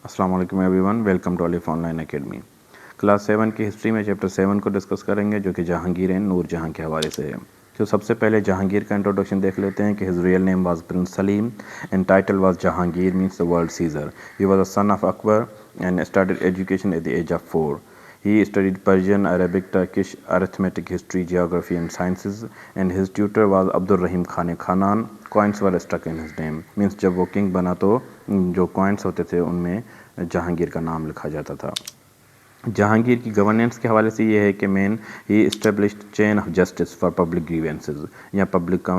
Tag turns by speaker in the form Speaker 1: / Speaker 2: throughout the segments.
Speaker 1: अस्सलाम वालेकुम everyone, welcome to अलिफ ऑनलाइन एकेडमी। क्लास 7 की हिस्ट्री में चैप्टर 7 को डिस्कस करेंगे, जो कि जहांगीर एंड नूर जहां के हवाले से है। तो सबसे पहले जहांगीर का इंट्रोडक्शन देख लेते हैं कि his real name was prince Salim and title was Jahangir means the world seizer. He was a son of Akbar and started education at the age of 4. He studied Persian, Arabic, Turkish, arithmetic, history, geography and sciences, and his tutor was Abdur Rahim Khan Khanan. Coins were stuck in his name. Means जब वो king बना तो जो coins होते थे उनमें जहांगीर का नाम लिखा जाता था। जहांगीर की गवर्नेंस के हवाले से ये है कि main he established chain of justice for public grievances, या पब्लिक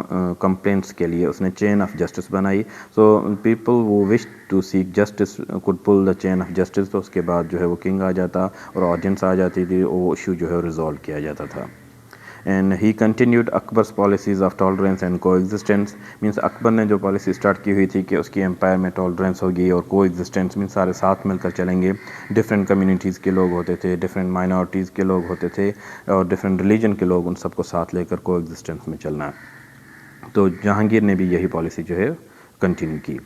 Speaker 1: कंप्लेंट्स के लिए उसने चेन ऑफ जस्टिस बनाई। So people who wish to seek justice could pull the chain of justice. तो उसके बाद जो है वो किंग आ जाता और ऑडियंस आ जाती थी, वो इशू जो है रिजॉल्व किया जाता था। And he continued Akbar's policies of tolerance and को एग्जिस्टेंस। मीन्स अकबर ने जो पॉलिसी स्टार्ट की हुई थी कि उसकी एम्पायर में टॉलरेंस होगी और को एग्जिस्टेंस मीन्स सारे साथ मिलकर चलेंगे। डिफरेंट कम्युनिटीज़ के लोग होते थे, डिफरेंट माइनॉरिटीज़ के लोग होते थे और डिफरेंट रिलीजन के लोग, उन सबको साथ लेकर को एग्जिस्टेंस में चलना। तो जहांगीर ने भी यही पॉलिसी जो है कंटिन्यू की।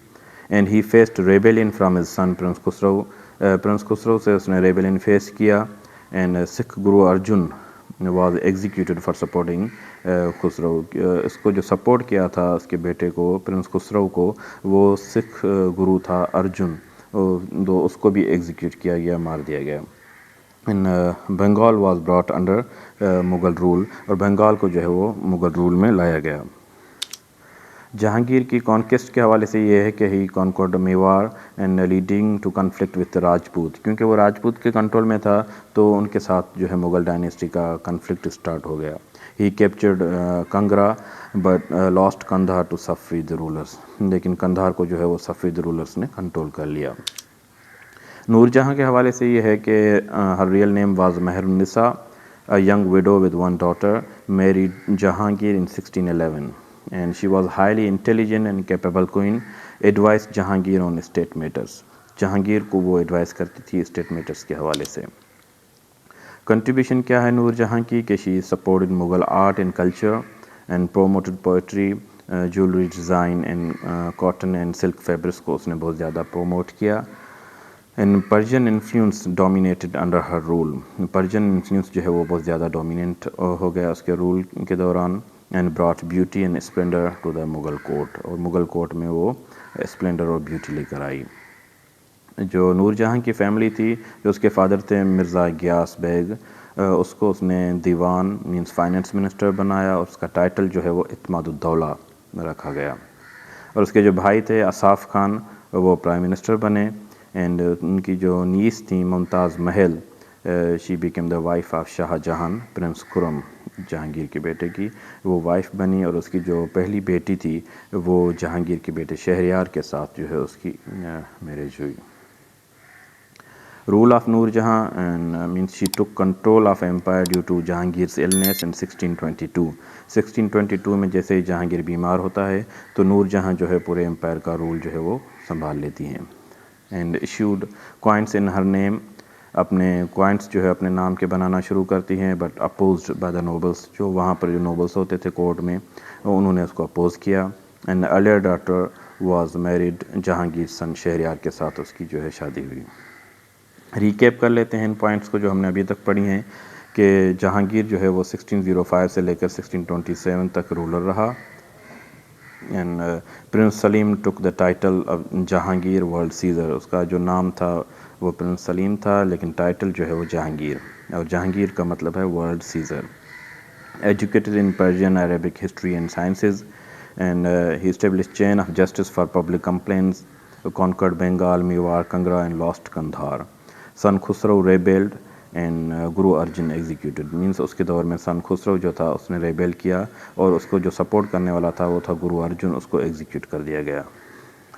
Speaker 1: And he faced rebellion from his son Prince Khusro. Prince Khusro से उसने रेबेलियन फेस किया। And Sikh Guru Arjun was executed for supporting Khusro. इसको जो सपोर्ट किया था उसके बेटे को, प्रिंस खुसरो को, वो सिख गुरु था अर्जुन, तो उसको भी एग्जीक्यूट किया गया, मार दिया गया। In Bengal was brought under Mughal rule, और बंगाल को जो है वो मुग़ल रूल में लाया गया। जहांगीर की कॉन्क्वेस्ट के हवाले से ये है कि he conquered Mewar and leading to conflict with Rajput. क्योंकि वो राजपूत के कंट्रोल में था तो उनके साथ जो है मुग़ल डायनेस्टी का कन्फ्लिक्ट स्टार्ट हो गया। He captured Kangra but lost Kandahar to Safavid rulers. लेकिन कंधार को जो है वो सफ़ीद रूलर्स ने कंट्रोल कर लिया। नूर जहाँ के हवाले से ये है कि her real name was Mehrunnisa, a young widow with one daughter, married Jahangir in 1611. And she was highly intelligent and capable queen, advised Jahangir on state matters. Jahangir को वो एडवाइस करती थी स्टेट मैटर्स के हवाले से। कंट्रीब्यूशन क्या है नूर जहाँ की कि she supported Mughal art and culture and promoted poetry, jewellery design and cotton and silk fabrics को उसने बहुत ज़्यादा प्रोमोट किया। And Persian influence dominated under her rule. Persian influence जो है वो बहुत ज़्यादा डोमिनेट हो गया उसके रूल के दौरान। And brought beauty and splendour to the Mughal court, और मुग़ल कोर्ट में वो स्प्लेंडर और ब्यूटी लेकर आई। जो नूर जहाँ की फैमिली थी, जो उसके फादर थे मिर्ज़ा गियास बेग, उसको उसने दीवान मींस फाइनेंस मिनिस्टर बनाया, और उसका टाइटल जो है वो इत्मादुद्दौला रखा गया। और उसके जो भाई थे असाफ खान, वो प्राइम मिनिस्टर बने। एंड उनकी जो नीस थी Mumtaz Mahal, she became the wife of Shahjahan, prince Khurram Jahangir के बेटे की वो वाइफ बनी। और उसकी जो पहली बेटी थी वो जहांगीर के बेटे शहरयार के साथ जो है उसकी मैरिज हुई। Rule of Noor Jahan means she took control of empire due to Jahangir's illness in 1622. 1622 में जैसे ही जहांगीर बीमार होता है तो नूर जहाँ जो है पूरे एम्पायर का रूल जो है वो संभाल लेती हैं। And issued coins in her name, अपने कॉइन्स जो है अपने नाम के बनाना शुरू करती हैं, but opposed by the nobles. जो वहाँ पर जो नोबल्स होते थे कोर्ट में, उन्होंने उसको अपोज किया। And earlier daughter was married, Jahangir son Shahryar के साथ उसकी जो है शादी हुई। रिकैप कर लेते हैं इन पॉइंट्स को जो हमने अभी तक पढ़ी हैं कि जहांगीर जो है वो 1605 से लेकर 1627 तक रूलर रहा। And prince Salim took the title of Jahangir world seizer. उसका जो नाम था वो प्रिंस सलीम था, लेकिन टाइटल जो है वो जहांगीर, और जहांगीर का मतलब है world seizer. Educated in Persian, Arabic, history and sciences, and he established chain of justice for public complaints, conquered Bengal, Mewar, Kangra and lost Kandahar. Son Khusrau rebelled and Guru Arjun executed. Means उसके दौर में सन खुसरो जो था उसने रेबेल किया, और उसको जो सपोर्ट करने वाला था वो था गुरु अर्जुन, उसको एग्जीक्यूट कर दिया गया।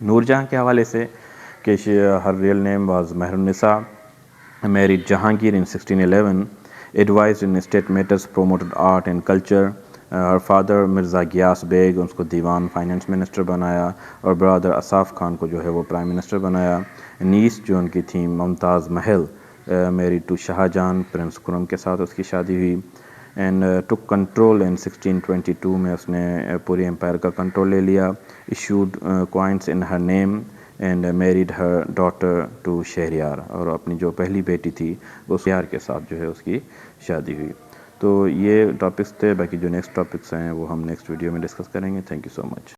Speaker 1: नूरजहाँ के हवाले से कि her real name was Mehrunnisa, married Jahangir in 1611, advised in state matters, promoted art and culture. Her father Mirza Ghiyas Beg, उसको दीवान फाइनेंस मिनिस्टर बनाया, और ब्रदर असाफ खान को जो है वो प्राइम मिनिस्टर बनाया। नीस जो उनकी थी Mumtaz Mahal, married to Shahjahan, prince Khurram के साथ उसकी शादी हुई। एंड टुक कंट्रोल इन 1622 में उसने पूरी एम्पायर का कंट्रोल ले लिया। Issued coins in her name and married her daughter to Shahryar, اور اپنی جو پہلی بیٹی تھی وہ شہریار کے ساتھ جو ہے اس کی شادی ہوئی. تو یہ ٹاپکس تھے، باقی جو نیکسٹ ٹاپکس ہیں وہ ہم نیکسٹ ویڈیو میں ڈسکس کریں گے. Thank you so much.